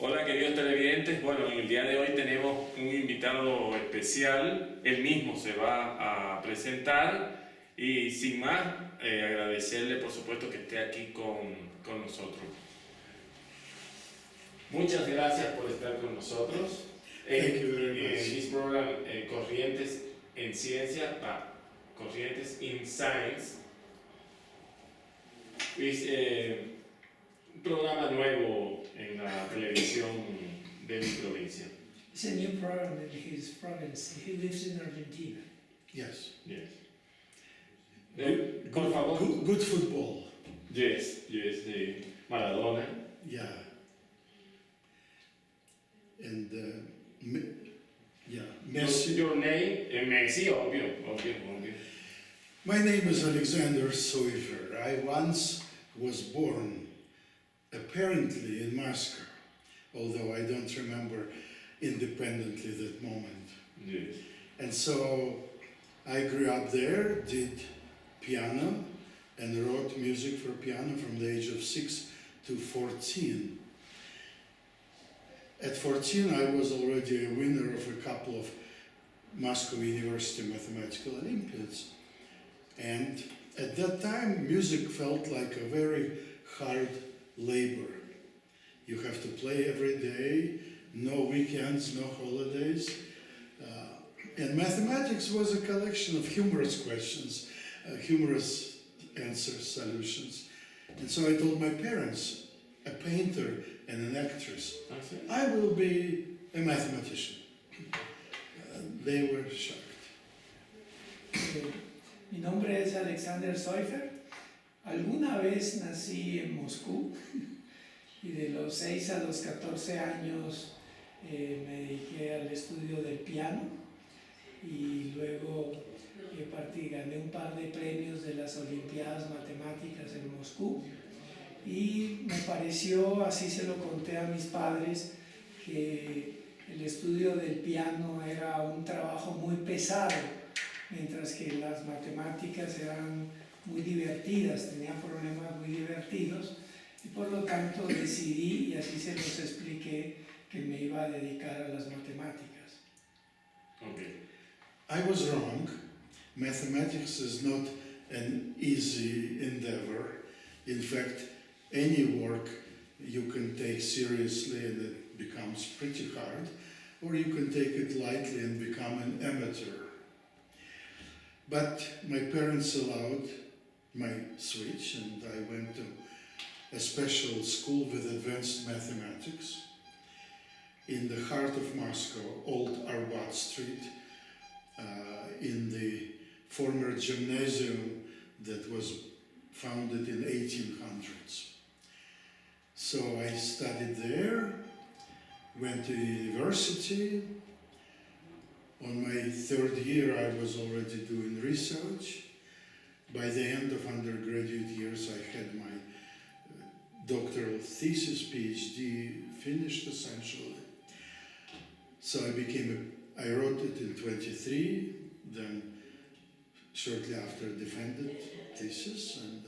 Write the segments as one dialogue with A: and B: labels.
A: Hola queridos televidentes, bueno, en el día de hoy tenemos un invitado especial, él mismo se va a presentar y sin más agradecerle por supuesto que esté aquí con nosotros. Muchas gracias por estar con nosotros en this program Corrientes en Ciencia, Corrientes in Science. Un programa nuevo en la televisión de mi provincia.
B: It's a new program in his province. He lives in Argentina.
C: Yes.
A: Yes.
C: Good,
A: Por favor.
C: good football.
A: Yes, de Maradona.
C: Yeah. And Messi.
A: Your name? Messi, obvio.
C: My name is Alexander Soifer. I once was born apparently in Moscow, although I don't remember independently that moment.
A: Yes.
C: And so I grew up there, did piano, and wrote music for piano from the age of 6 to 14. At 14, I was already a winner of a couple of Moscow University Mathematical Olympiads. And at that time, music felt like a very hard labor. You have to play every day, no weekends, no holidays. And mathematics was a collection of humorous questions, humorous answers, solutions. And so I told my parents, a painter and an actress, I will be a mathematician. They were shocked.
B: Mi nombre es Alexander Soifer. Alguna vez nací en Moscú y de los 6 a los 14 años me dediqué al estudio del piano y luego gané un par de premios de las Olimpiadas Matemáticas en Moscú y me pareció, así se lo conté a mis padres, que el estudio del piano era un trabajo muy pesado, mientras que las matemáticas eran muy divertidas, tenían problemas muy divertidos y por lo tanto decidí, y así se los expliqué, que me iba a dedicar a las matemáticas.
A: Okay.
C: I was wrong. Mathematics is not an easy endeavor. In fact, any work you can take seriously and it becomes pretty hard, or you can take it lightly and become an amateur. But my parents allowed my switch, and I went to a special school with advanced mathematics in the heart of Moscow, Old Arbat Street, in the former gymnasium that was founded in 1800s. So I studied there, went to university. On my third year, I was already doing research. By the end of undergraduate years, I had my doctoral thesis, PhD, finished essentially. So I wrote it in 23, then shortly after defended thesis, and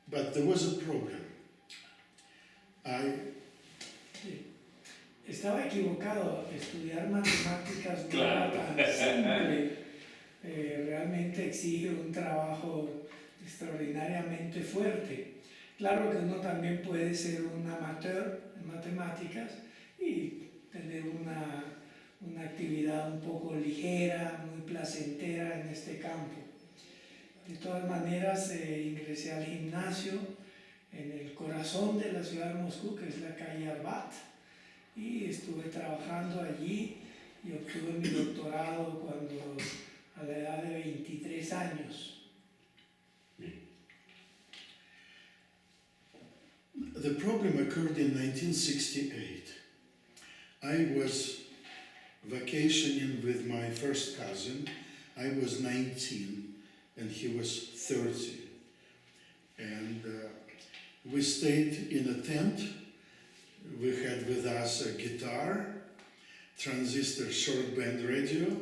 C: but there was a problem.
B: Estaba equivocado, estudiar matemáticas no era tan simple, realmente exige un trabajo extraordinariamente fuerte. Claro que uno también puede ser un amateur en matemáticas y tener una actividad un poco ligera, muy placentera en este campo. De todas maneras, ingresé al gimnasio en el corazón de la ciudad de Moscú, que es la calle Arbat, y estuve trabajando allí y obtuve mi doctorado a la edad de 23 años.
C: The problem occurred in 1968. I was vacationing with my first cousin. I was 19 and he was 30. And we stayed in a tent. We had with us a guitar, transistor short band radio,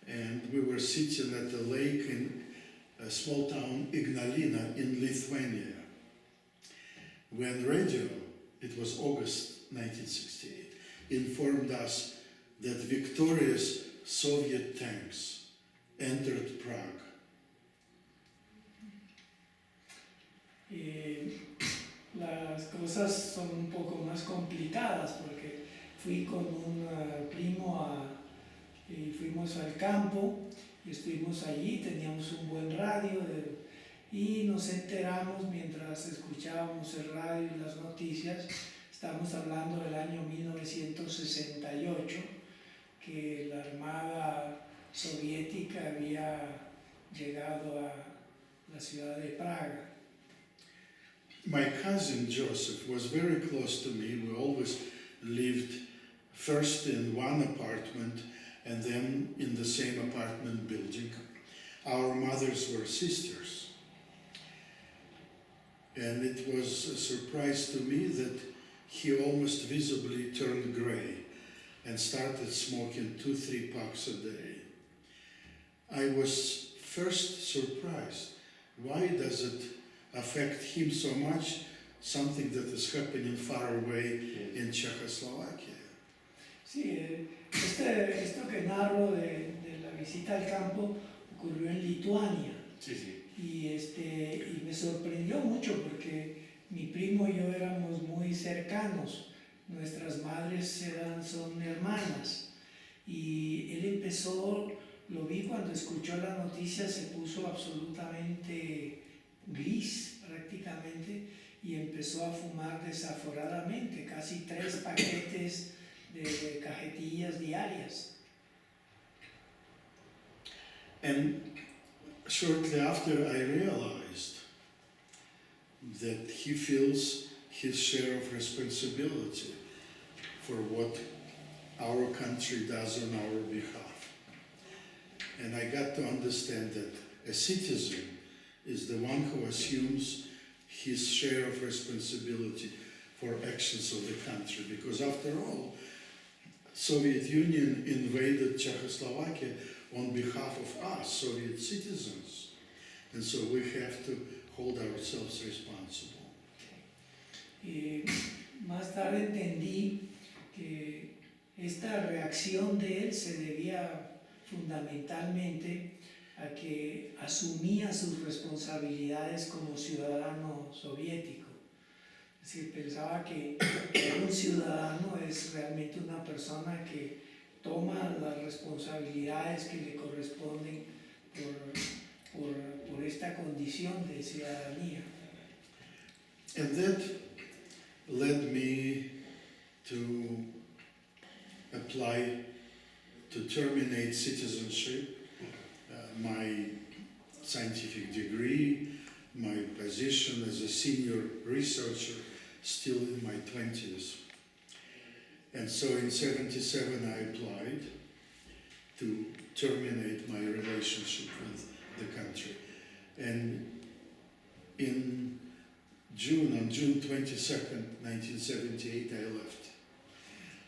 C: and we were sitting at a lake in a small town, Ignalina, in Lithuania. when radio, it was August 1968, informed us that victorious Soviet tanks entered Prague.
B: Las cosas son un poco más complicadas porque fui con un primo y fuimos al campo y estuvimos allí, teníamos un buen radio y nos enteramos mientras escuchábamos el radio y las noticias, estamos hablando del año 1968, que la Armada Soviética había llegado a la ciudad de Praga.
C: My cousin Joseph was very close to me. We always lived first in one apartment and then in the same apartment building. Our mothers were sisters. And it was a surprise to me that he almost visibly turned gray and started smoking 2-3 packs a day. I was first surprised. Why does it affect him so much, something that is happening far away in Czechoslovakia?
B: Sí, esto que narro de la visita al campo ocurrió en Lituania.
A: Sí, sí.
B: Y me sorprendió mucho porque mi primo y yo éramos muy cercanos, nuestras madres son hermanas y él empezó, lo vi cuando escuchó la noticia, se puso absolutamente gris prácticamente y empezó a fumar desaforadamente, casi 3 paquetes de cajetillas diarias.
C: And shortly after, I realized that he feels his share of responsibility for what our country does on our behalf. And I got to understand that a citizen is the one who assumes his share of responsibility for actions of the country. Because after all, Soviet Union invaded Czechoslovakia on behalf of us, Soviet citizens. And so we have to hold ourselves responsible.
B: Y más tarde entendí que esta reacción de él se debía fundamentalmente a que asumía sus responsabilidades como ciudadano soviético. Es decir, pensaba que un ciudadano es realmente una persona que toma las responsabilidades que le corresponden por esta condición de ciudadanía.
C: And that led me to apply to terminate citizenship, my scientific degree, my position as a senior researcher still in my 20s. And so in 1977 I applied to terminate my relationship with the country. And on June 22nd, 1978, I left.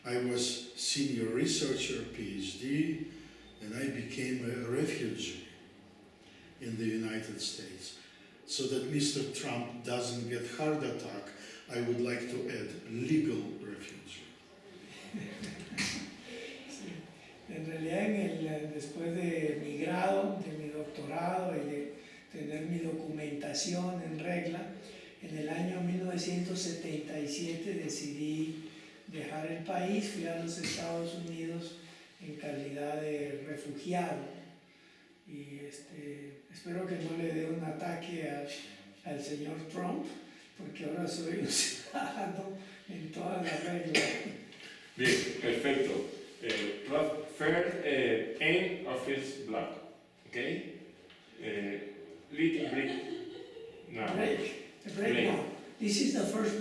C: I was senior researcher, PhD, and I became a refugee in the United States. So that Mr. Trump doesn't get heart attack, I would like to add legal refugee.
B: Sí. En realidad, después de mi grado, de mi doctorado y de tener mi documentación en regla, en el año 1977 decidí dejar el país, fui a los Estados Unidos en calidad de refugiado y espero que no le dé un ataque al señor Trump, porque ahora soy un ciudadano en todas las reglas.
A: Bien, perfecto. First, end of his block. Okay? Little break now.
B: Break now. This is the first